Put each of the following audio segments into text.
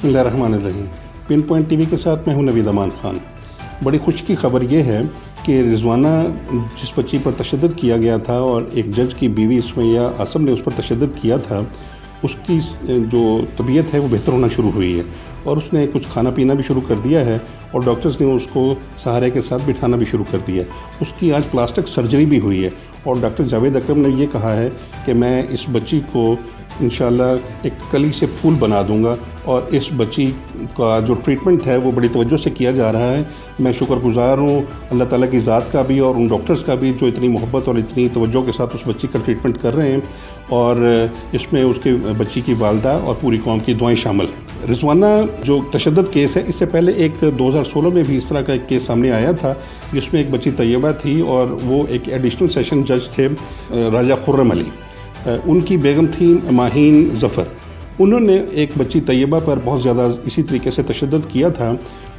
بسم اللہ الرحمن الرحیم۔ پن پوائنٹ ٹی وی کے ساتھ میں ہوں نوید امان خان۔ بڑی خوشی کی خبر یہ ہے کہ رضوانہ جس بچی پر تشدد کیا گیا تھا اور ایک جج کی بیوی سمیہ عاصم نے اس پر تشدد کیا تھا، اس کی جو طبیعت ہے وہ بہتر ہونا شروع ہوئی ہے اور اس نے کچھ کھانا پینا بھی شروع کر دیا ہے اور ڈاکٹرز نے اس کو سہارے کے ساتھ بٹھانا بھی شروع کر دیا ہے۔ اس کی آج پلاسٹک سرجری بھی ہوئی ہے اور ڈاکٹر جاوید اکرم نے یہ کہا ہے کہ میں اس بچی کو انشاءاللہ ایک کلی سے پھول بنا دوں گا اور اس بچی کا جو ٹریٹمنٹ ہے وہ بڑی توجہ سے کیا جا رہا ہے۔ میں شکر گزار ہوں اللہ تعالیٰ کی ذات کا بھی اور ان ڈاکٹرز کا بھی جو اتنی محبت اور اتنی توجہ کے ساتھ اس بچی کا ٹریٹمنٹ کر رہے ہیں، اور اس میں اس کے بچی کی والدہ اور پوری قوم کی دعائیں شامل ہیں۔ رضوانہ جو تشدد کیس ہے، اس سے پہلے ایک 2016 میں بھی اس طرح کا ایک کیس سامنے آیا تھا جس میں ایک بچی طیبہ تھی اور وہ ایک ایڈیشنل سیشن جج تھے راجہ خرم علی، ان کی بیگم تھی ماہین ظفر۔ انہوں نے ایک بچی طیبہ پر بہت زیادہ اسی طریقے سے تشدد کیا تھا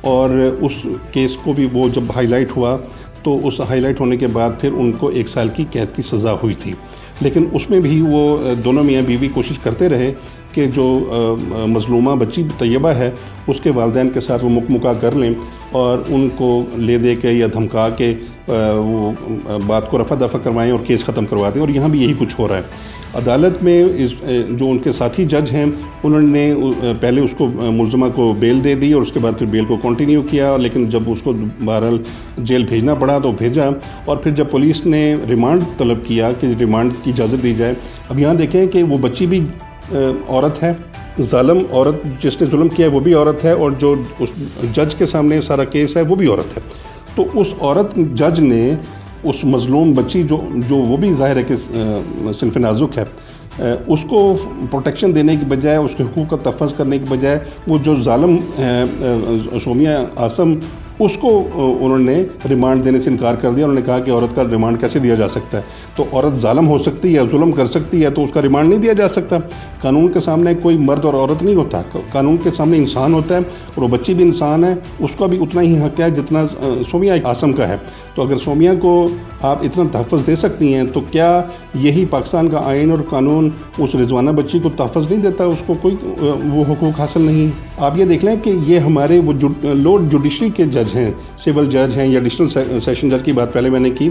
اور اس کیس کو بھی وہ جب ہائی لائٹ ہوا تو اس ہائی لائٹ ہونے کے بعد پھر ان کو 1 سال کی قید کی سزا ہوئی تھی، لیکن اس میں بھی وہ دونوں میاں بیوی کوشش کرتے رہے کہ جو مظلومہ بچی طیبہ ہے اس کے والدین کے ساتھ وہ مکمکا کر لیں اور ان کو لے دے کے یا دھمکا کے وہ بات کو رفع دفع کروائیں اور کیس ختم کروا دیں، اور یہاں بھی یہی کچھ ہو رہا ہے۔ عدالت میں جو ان کے ساتھی جج ہیں انہوں نے پہلے اس کو ملزمہ کو بیل دے دی اور اس کے بعد پھر بیل کو کنٹینیو کیا، لیکن جب اس کو بہرحال جیل بھیجنا پڑا تو بھیجا، اور پھر جب پولیس نے ریمانڈ طلب کیا کہ ریمانڈ کی اجازت دی جائے۔ اب یہاں دیکھیں کہ وہ بچی بھی عورت ہے، ظالم عورت جس نے ظلم کیا ہے وہ بھی عورت ہے، اور جو اس جج کے سامنے سارا کیس ہے وہ بھی عورت ہے۔ تو اس عورت جج نے اس مظلوم بچی جو وہ بھی ظاہر ہے کہ صنف نازک ہے، اس کو پروٹیکشن دینے کی بجائے، اس کے حقوق کا تحفظ کرنے کی بجائے، وہ جو ظالم سمیہ عاصم اس کو انہوں نے ریمانڈ دینے سے انکار کر دیا۔ انہوں نے کہا کہ عورت کا ریمانڈ کیسے دیا جا سکتا ہے؟ تو عورت ظالم ہو سکتی ہے، ظلم کر سکتی ہے، تو اس کا ریمانڈ نہیں دیا جا سکتا۔ قانون کے سامنے کوئی مرد اور عورت نہیں ہوتا، قانون کے سامنے انسان ہوتا ہے اور وہ بچی بھی انسان ہے، اس کا بھی اتنا ہی حق ہے جتنا سمیہ عاصم کا ہے۔ تو اگر سمیہ کو آپ اتنا تحفظ دے سکتی ہیں تو کیا یہی پاکستان کا آئین اور قانون اس رضوانہ بچی کو تحفظ نہیں دیتا؟ اس کو کوئی وہ حقوق حاصل نہیں۔ آپ یہ دیکھ لیں کہ یہ ہمارے وہ لوڈ جوڈیشری کے جج ہیں، سول جج ہیں یا ایڈیشنل سیشن جج کی بات پہلے میں نے کی،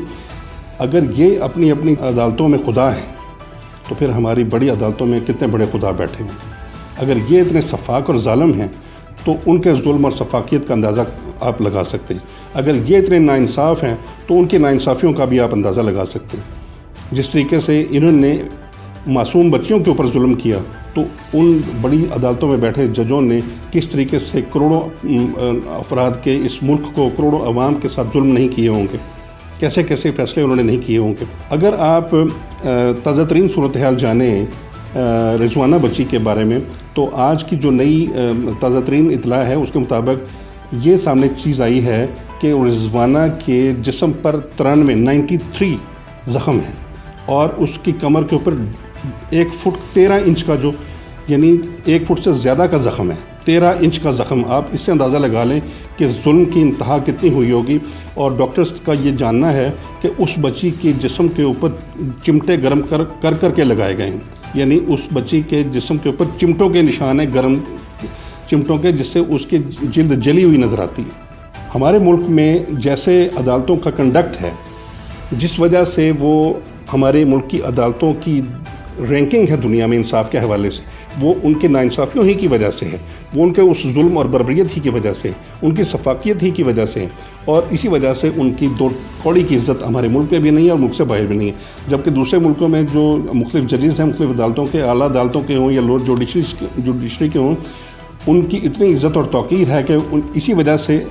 اگر یہ اپنی اپنی عدالتوں میں خدا ہیں تو پھر ہماری بڑی عدالتوں میں کتنے بڑے خدا بیٹھے ہیں۔ اگر یہ اتنے شفاق اور ظالم ہیں تو ان کے ظلم اور شفاقیت کا اندازہ آپ لگا سکتے ہیں۔ اگر یہ اتنے ناانصاف ہیں تو ان کی ناانصافیوں کا بھی آپ اندازہ لگا سکتے ہیں۔ جس طریقے سے انہوں نے معصوم بچیوں کے اوپر ظلم کیا تو ان بڑی عدالتوں میں بیٹھے ججوں نے کس طریقے سے کروڑوں افراد کے اس ملک کو، کروڑوں عوام کے ساتھ ظلم نہیں کیے ہوں گے، کیسے کیسے فیصلے انہوں نے نہیں کیے ہوں گے۔ اگر آپ تازہ ترین صورتحال جانیں رضوانہ بچی کے بارے میں تو آج کی جو نئی تازہ ترین اطلاع ہے اس کے مطابق یہ سامنے چیز آئی ہے کہ رضوانہ کے جسم پر 93 زخم ہیں اور اس کی کمر کے اوپر 1 فٹ 13 انچ کا جو یعنی 1 فٹ سے زیادہ کا زخم ہے، 13 انچ کا زخم۔ آپ اس سے اندازہ لگا لیں کہ ظلم کی انتہا کتنی ہوئی ہوگی، اور ڈاکٹرز کا یہ جاننا ہے کہ اس بچی کے جسم کے اوپر چمٹے گرم کر کے لگائے گئے ہیں، یعنی اس بچی کے جسم کے اوپر چمٹوں کے نشان ہیں، گرم چمٹوں کے، جس سے اس کی جلد جلی ہوئی نظر آتی ہے۔ ہمارے ملک میں جیسے عدالتوں کا کنڈکٹ ہے، جس وجہ سے وہ ہمارے ملک کی عدالتوں کی رینکنگ ہے دنیا میں انصاف کے حوالے سے، وہ ان کے ناانصافیوں ہی کی وجہ سے ہے، وہ ان کے اس ظلم اور بربریت ہی کی وجہ سے، ان کی شفاقیت ہی کی وجہ سے، اور اسی وجہ سے ان کی 2 کوڑی کی عزت ہمارے ملک میں بھی نہیں ہے اور ملک سے باہر بھی نہیں ہے۔ جبکہ دوسرے ملکوں میں جو مختلف ججز ہیں، مختلف عدالتوں کے، اعلیٰ عدالتوں کے ہوں یا لوڈ جوڈیشری کے ہوں، ان کی اتنی عزت اور توقیر ہے کہ اسی وجہ سے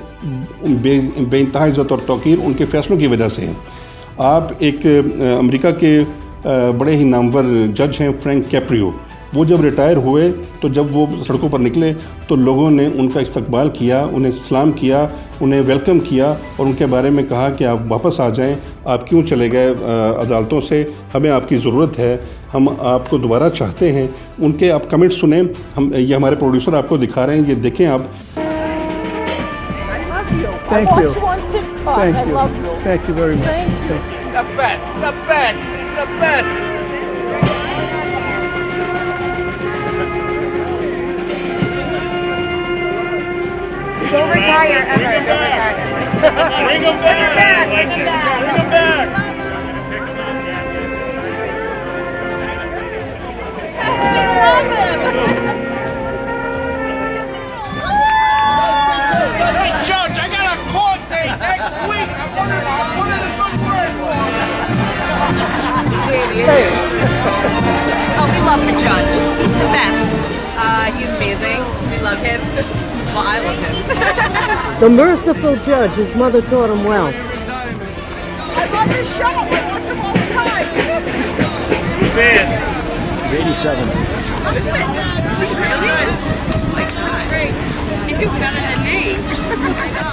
بے انتہا عزت اور توقیر ان کے فیصلوں کی وجہ سے ہے۔ آپ ایک امریکہ کے بڑے ہی نامور جج ہیں فرینک کیپریو، وہ جب ریٹائر ہوئے تو جب وہ سڑکوں پر نکلے تو لوگوں نے ان کا استقبال کیا، انہیں سلام کیا، انہیں ویلکم کیا اور ان کے بارے میں کہا کہ آپ واپس آ جائیں، آپ کیوں چلے گئے عدالتوں سے، ہمیں آپ کی ضرورت ہے، ہم آپ کو دوبارہ چاہتے ہیں۔ ان کے آپ کمنٹ سنیں، یہ ہمارے پروڈیوسر آپ کو دکھا رہے ہیں، یہ دیکھیں آپ۔ Thank you. I watch you on TikTok. Thank I you. love you. Thank you very much. Thank you. The best, the best, the best. Don't retire ever. Don't retire. Bring him back. Bring him back. Bring him back. Judge, I got a court date next week. I wanted a good word for him. Oh, we love the judge. He's the best. He's amazing. We love him. Well, I love him. The merciful judge, his mother taught him well. I love his show. I watch him all the time. He's 87. Is he really? Like, that's great. He's doing better than me. I know.